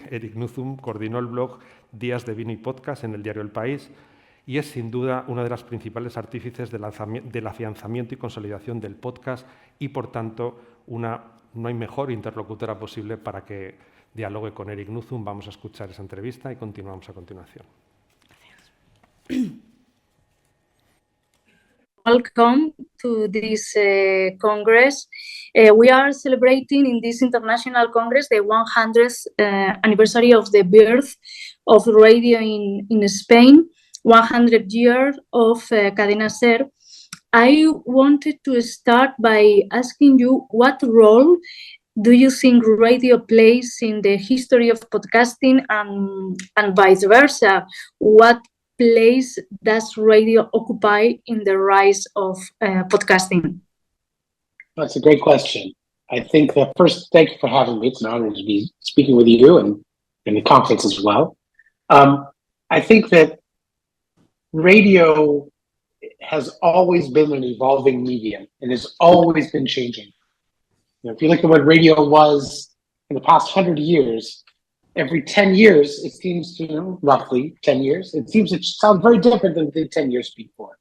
Eric Nuzum coordinó el blog Días de Vino y Podcast en el diario El País y es sin duda una de las principales artífices del afianzamiento y consolidación del podcast y, por tanto, no hay mejor interlocutora posible para que dialogue con Eric Nuzum. Vamos a escuchar esa entrevista y continuamos a continuación. Welcome to this Congress. We are celebrating in this International Congress the 100th anniversary of the birth of radio in Spain, 100 years of Cadena SER. I wanted to start by asking you, what role do you think radio plays in the history of podcasting and vice versa? What place does radio occupy in the rise of podcasting? That's a great question. I think that first, thank you for having me. It's an honor to be speaking with you and in the conference as well. I think that radio has always been an evolving medium and has always been changing. If you look at what radio was in the past 100 years, every 10 years, it seems to, roughly 10 years, it sounds very different than the 10 years before.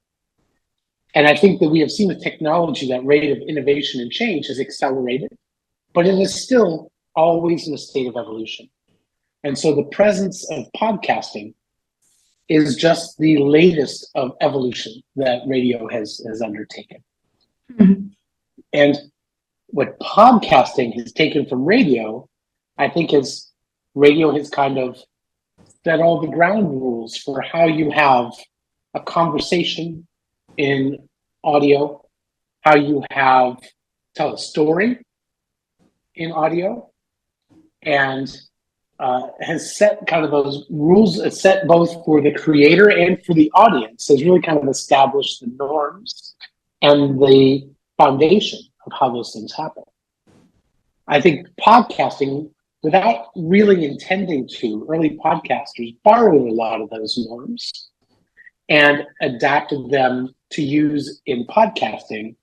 And I think that we have seen the technology, that rate of innovation and change has accelerated, but it is still always in a state of evolution. And so the presence of podcasting is just the latest of evolution that radio has undertaken. Mm-hmm. And what podcasting has taken from radio, I think is radio has kind of set all the ground rules for how you have a conversation in audio, how you tell a story in audio, and has set kind of those rules, set both for the creator and for the audience, has really kind of established the norms and the foundation of how those things happen. I think podcasting, without really intending to, early podcasters borrowed a lot of those norms and adapted them to use in podcasting,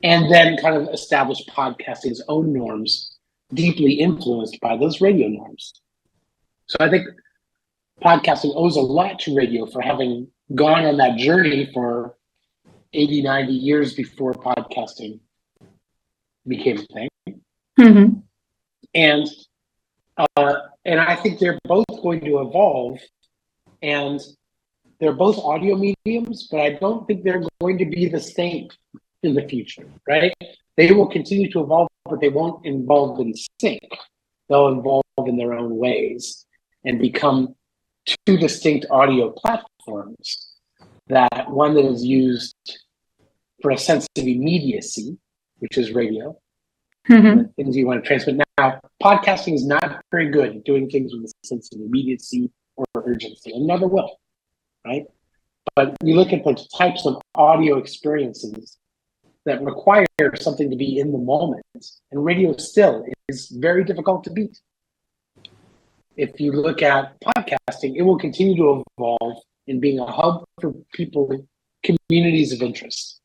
and then kind of established podcasting's own norms, deeply influenced by those radio norms. So I think podcasting owes a lot to radio for having gone on that journey for 80, 90 years before podcasting became a thing. Mm-hmm. And I think they're both going to evolve, and they're both audio mediums, but I don't think they're going to be the same in the future, right? They will continue to evolve, but they won't evolve in sync. They'll evolve in their own ways and become two distinct audio platforms. That one that is used for a sense of immediacy, which is radio, mm-hmm. The things you want to transmit. Now, podcasting is not very good at doing things with a sense of immediacy or urgency, and never will, right? But you look at the types of audio experiences that require something to be in the moment, and radio still is very difficult to beat. If you look at podcasting, it will continue to evolve in being a hub for people, communities of interest.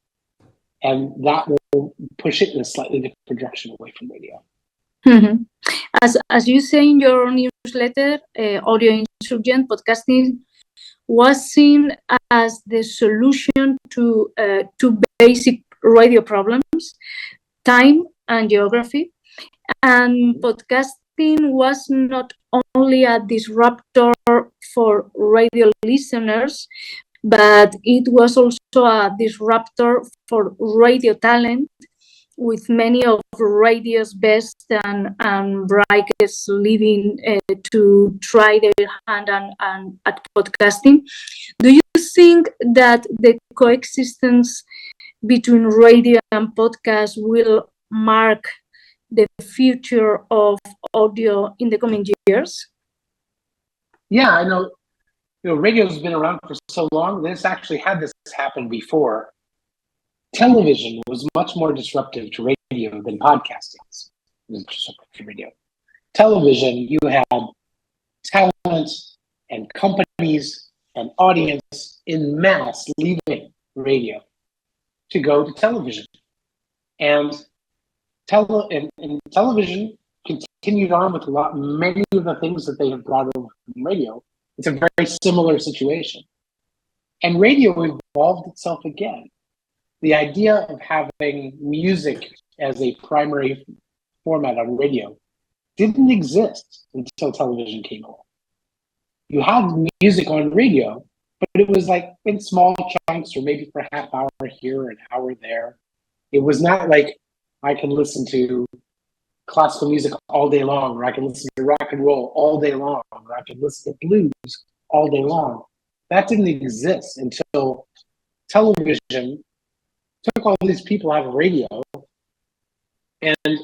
And that will push it in a slightly different direction away from radio. Mm-hmm. As you say in your newsletter, Audio Insurgent, podcasting was seen as the solution to two basic radio problems, time and geography. And podcasting was not only a disruptor for radio listeners, but it was also a disruptor for radio talent, with many of radio's best and brightest leaving to try their hand at podcasting. Do you think that the coexistence between radio and podcast will mark the future of audio in the coming years? Yeah, I know. Radio's been around for so long. This actually had this happen before. Television was much more disruptive to radio than podcasting is disruptive to radio. Television, you had talent and companies and audience in mass leaving radio to go to television. And television continued on with many of the things that they have brought over from radio. It's a very similar situation. And radio evolved itself again. The idea of having music as a primary format on radio didn't exist until television came along. You had music on radio, but it was like in small chunks, or maybe for a half hour here, an hour there. It was not like I can listen to classical music all day long, or I can listen to rock and roll all day long, or I can listen to blues all day long. That didn't exist until television took all these people out of radio, and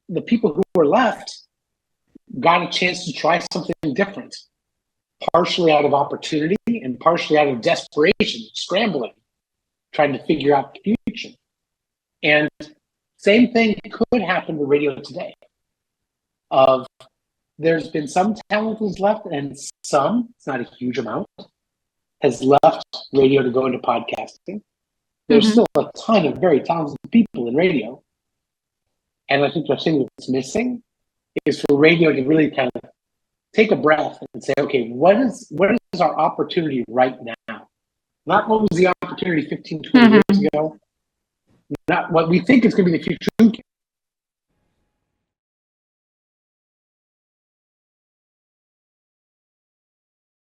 the people who were left got a chance to try something different, partially out of opportunity and partially out of desperation, scrambling, trying to figure out the future. And same thing could happen to radio today. There's been some talent who's left, and some, it's not a huge amount, has left radio to go into podcasting. There's still a ton of very talented people in radio. And I think the thing that's missing is for radio to really kind of take a breath and say, okay, what is our opportunity right now? Not what was the opportunity 15, 20 years ago. Not what we think is going to be the future.